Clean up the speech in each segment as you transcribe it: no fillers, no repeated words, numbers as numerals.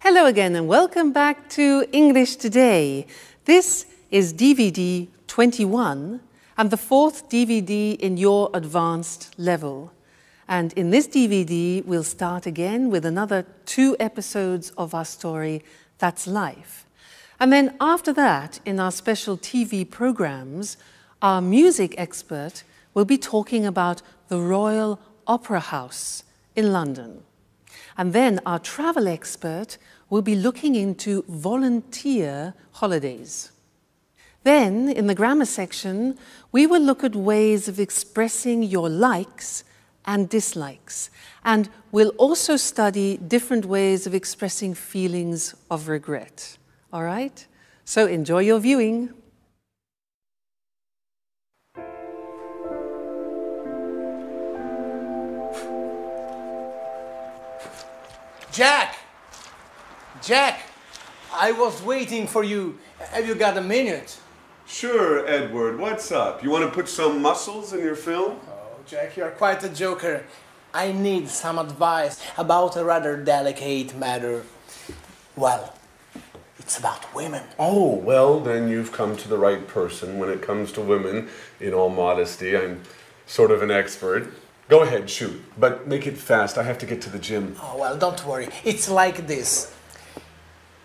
Hello again and welcome back to English Today. This is DVD 21 and the fourth DVD in your advanced level. And in this DVD, we'll start again with another 2 episodes of our story, That's Life. And then after that, in our special TV programs, our music expert will be talking about the Royal Opera House in London. And then our travel expert will be looking into volunteer holidays. Then, in the grammar section, we will look at ways of expressing your likes and dislikes. And we'll also study different ways of expressing feelings of regret. All right? So enjoy your viewing. Jack, I was waiting for you. Have you got a minute? Sure, Edward. What's up? You want to put some muscles in your film? Oh, Jack, you're quite a joker. I need some advice about a rather delicate matter. Well, it's about women. Oh, well, then you've come to the right person when it comes to women. In all modesty, I'm sort of an expert. Go ahead, shoot, but make it fast. I have to get to the gym. Oh, well, don't worry. It's like this.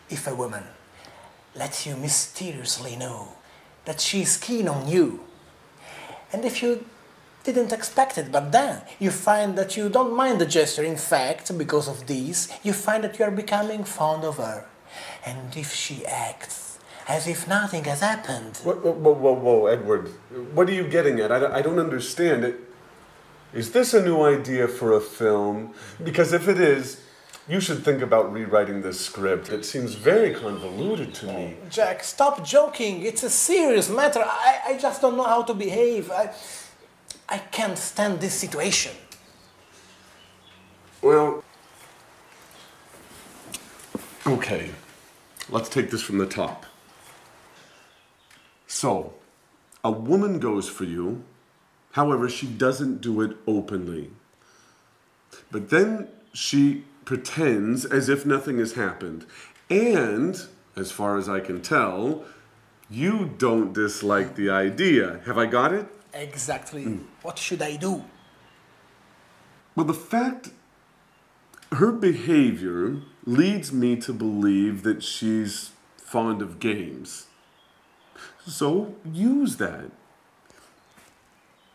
If a woman lets you mysteriously know that she's keen on you, and if you didn't expect it, but then you find that you don't mind the gesture, in fact, because of this, you find that you are becoming fond of her. And if she acts as if nothing has happened... Whoa, Edward. What are you getting at? I don't understand it. Is this a new idea for a film? Because if it is, you should think about rewriting this script. It seems very convoluted to me. Jack, stop joking. It's a serious matter. I just don't know how to behave. I can't stand this situation. Well, okay. Let's take this from the top. So, a woman goes for you. However, she doesn't do it openly. But then she pretends as if nothing has happened. And, as far as I can tell, you don't dislike the idea. Have I got it? Exactly. What should I do? Well, the fact, her behavior leads me to believe that she's fond of games. So use that.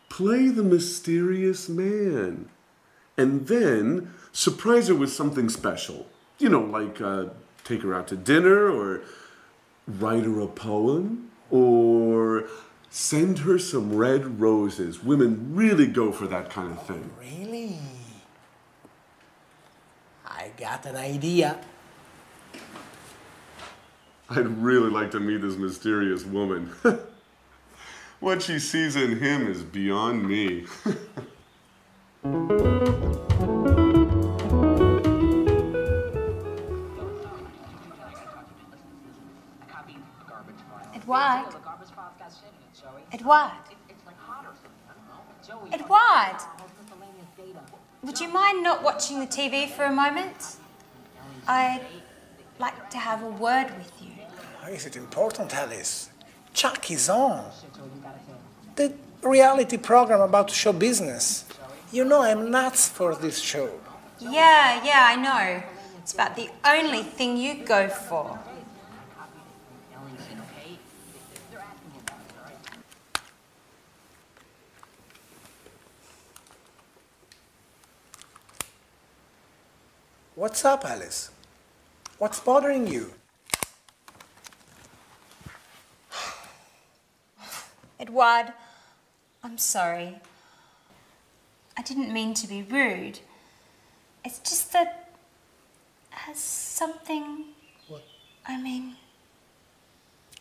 Play the mysterious man. And then surprise her with something special. You know, like take her out to dinner, or write her a poem, or send her some red roses. Women really go for that kind of thing. Really? I got an idea. I'd really like to meet this mysterious woman. What she sees in him is beyond me. Edward? Edward? Would you mind not watching the TV for a moment? I'd like to have a word with you. Is it important, Alice? Chuck is on. The reality program about show business. You know I'm nuts for this show. Yeah, I know. It's about the only thing you go for. What's up, Alice? What's bothering you? Edward, I'm sorry. I didn't mean to be rude. It's just that... has something... What? I mean...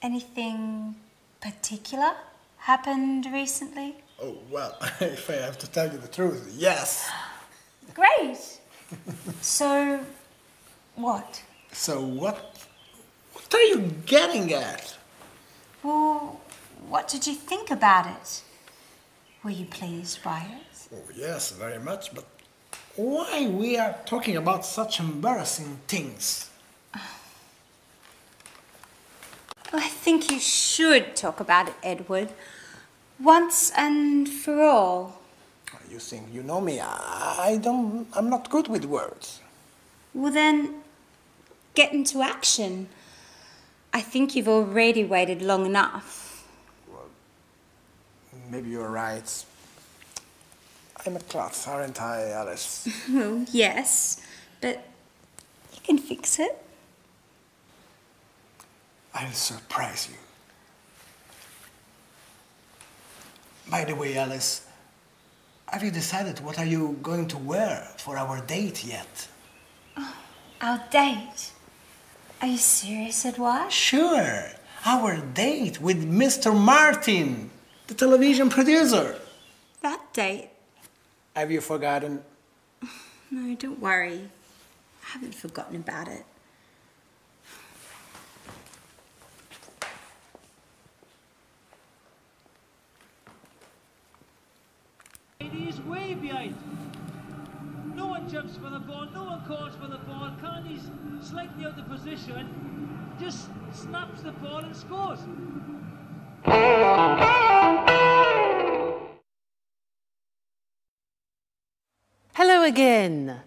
anything particular happened recently? Oh, well, if I have to tell you the truth, yes. Great. So, what? So what are you getting at? Well, what did you think about it? Were you pleased by it? Oh, yes, very much, but why we are talking about such embarrassing things? Well, I think you should talk about it, Edward. Once and for all. You think you know me. I'm not good with words. Well then, get into action. I think you've already waited long enough. Well, maybe you're right. I'm a klutz, aren't I, Alice? Well, yes, but you can fix it. I'll surprise you. By the way, Alice, have you decided what are you going to wear for our date yet? Oh, our date? Are you serious, Edward? Sure, our date with Mr. Martin, the television producer. That date? Have you forgotten? No, don't worry. I haven't forgotten about it. He is way behind. No one jumps for the ball, no one calls for the ball. Carney's slightly out of position, just snaps the ball and scores. Hello again,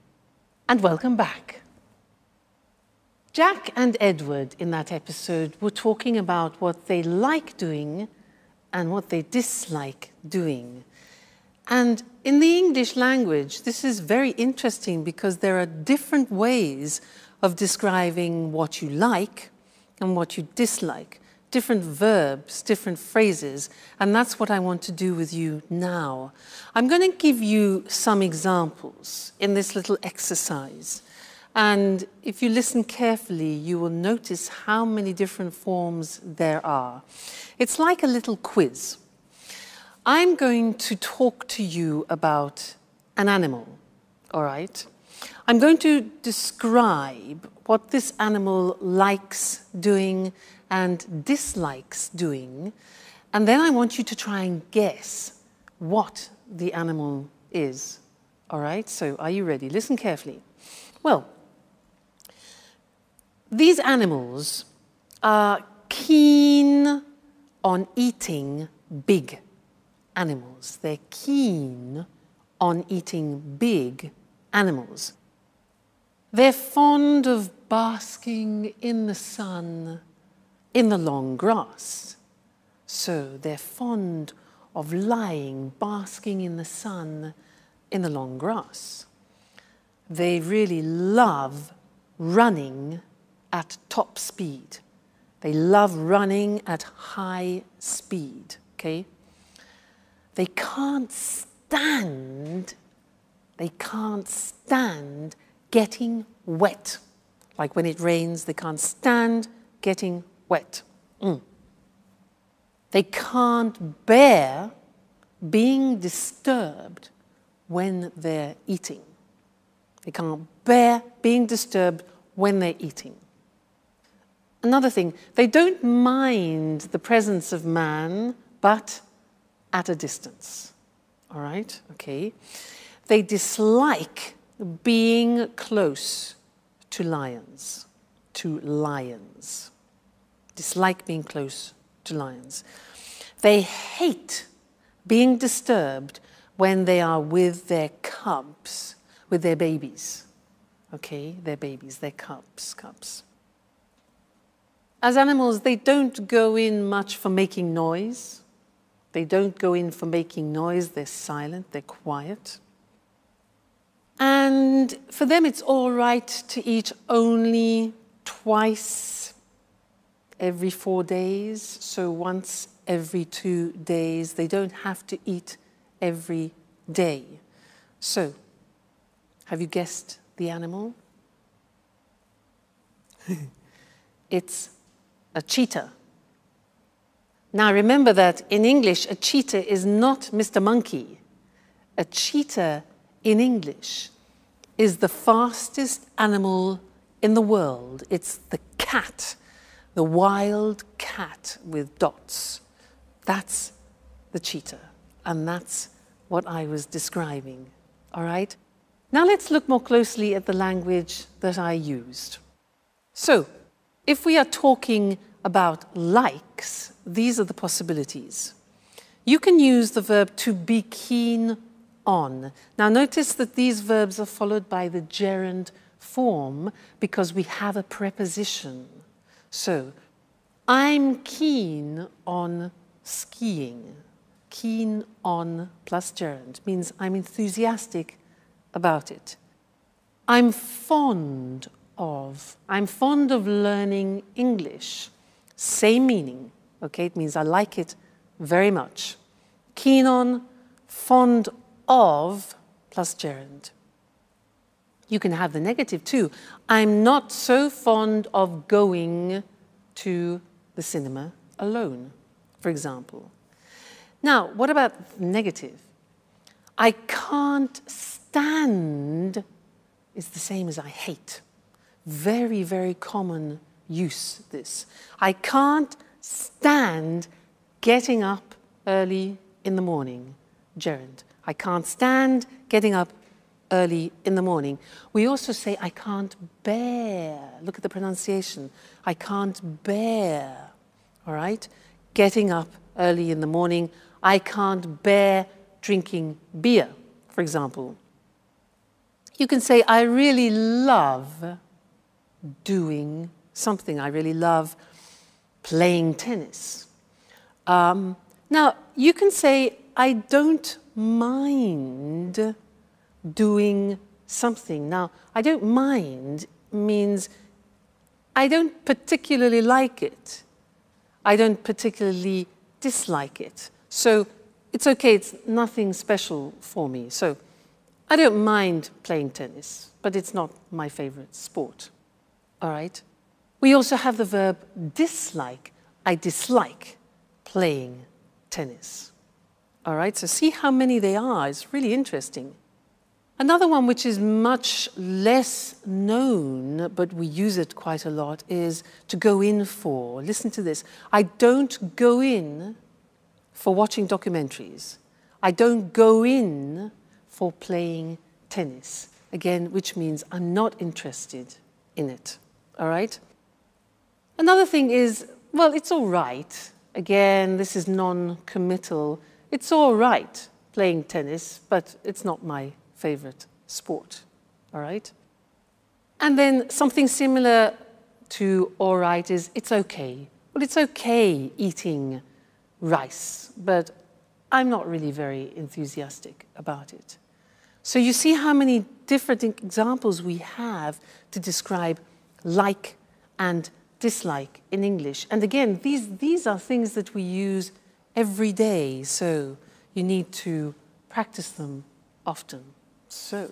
and welcome back. Jack and Edward in that episode were talking about what they like doing and what they dislike doing. And in the English language, this is very interesting because there are different ways of describing what you like and what you dislike, different verbs, different phrases, and that's what I want to do with you now. I'm going to give you some examples in this little exercise. And if you listen carefully, you will notice how many different forms there are. It's like a little quiz. I'm going to talk to you about an animal, all right? I'm going to describe what this animal likes doing and dislikes doing, and then I want you to try and guess what the animal is, all right? So are you ready? Listen carefully. Well, these animals are keen on eating big animals. They're keen on eating big animals. They're fond of basking in the sun in the long grass. So they're fond of lying, basking in the sun in the long grass. They really love running at top speed. They love running at high speed, okay? They can't stand getting wet. Like when it rains, they can't stand getting wet. They can't bear being disturbed when they're eating. They can't bear being disturbed when they're eating. Another thing, they don't mind the presence of man, but at a distance, all right? Okay. They dislike being close to lions, Dislike being close to lions. They hate being disturbed when they are with their cubs, with their babies, okay? Their babies, their cubs. As animals, they don't go in much for making noise. They don't go in for making noise. They're silent, they're quiet. And for them, it's all right to eat only twice every 4 days, so once every 2 days. They don't have to eat every day. So, have you guessed the animal? It's a cheetah. Now remember that in English, a cheetah is not Mr. Monkey. A cheetah in English is the fastest animal in the world. It's the cat, the wild cat with dots. That's the cheetah, and that's what I was describing, all right? Now let's look more closely at the language that I used. So, if we are talking about likes, these are the possibilities. You can use the verb to be keen on. Now notice that these verbs are followed by the gerund form because we have a preposition. So, I'm keen on skiing. Keen on plus gerund means I'm enthusiastic about it. I'm fond of learning English. Same meaning, okay? It means I like it very much. Keen on, fond of, plus gerund. You can have the negative too. I'm not so fond of going to the cinema alone, for example. Now, what about negative? I can't stand is the same as I hate. Very, very common use, this. I can't stand getting up early in the morning. Gerund. I can't stand getting up early in the morning. We also say, I can't bear. Look at the pronunciation. I can't bear. All right? Getting up early in the morning. I can't bear drinking beer, for example. You can say, I really love doing something. I really love playing tennis. Now, you can say, I don't mind doing something. Now, I don't mind means I don't particularly like it. I don't particularly dislike it. So it's okay, it's nothing special for me. So I don't mind playing tennis, but it's not my favorite sport. All right? We also have the verb dislike. I dislike playing tennis. All right, so see how many they are. It's really interesting. Another one which is much less known, but we use it quite a lot, is to go in for. Listen to this. I don't go in for watching documentaries. I don't go in for playing tennis. Again, which means I'm not interested in it. All right? Another thing is, well, it's all right. Again, this is non-committal. It's all right playing tennis, but it's not my favorite sport. All right? And then something similar to all right is it's okay. Well, it's okay eating rice, but I'm not really very enthusiastic about it. So you see how many different examples we have to describe like and dislike in English. And again, these are things that we use every day, so you need to practice them often. So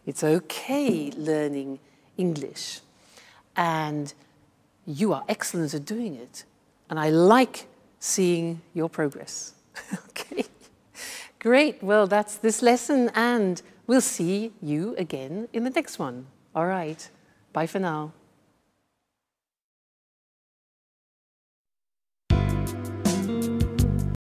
it's okay learning English, and you are excellent at doing it, and I like seeing your progress. Okay, great. Well, that's this lesson, and we'll see you again in the next one. All right, bye for now.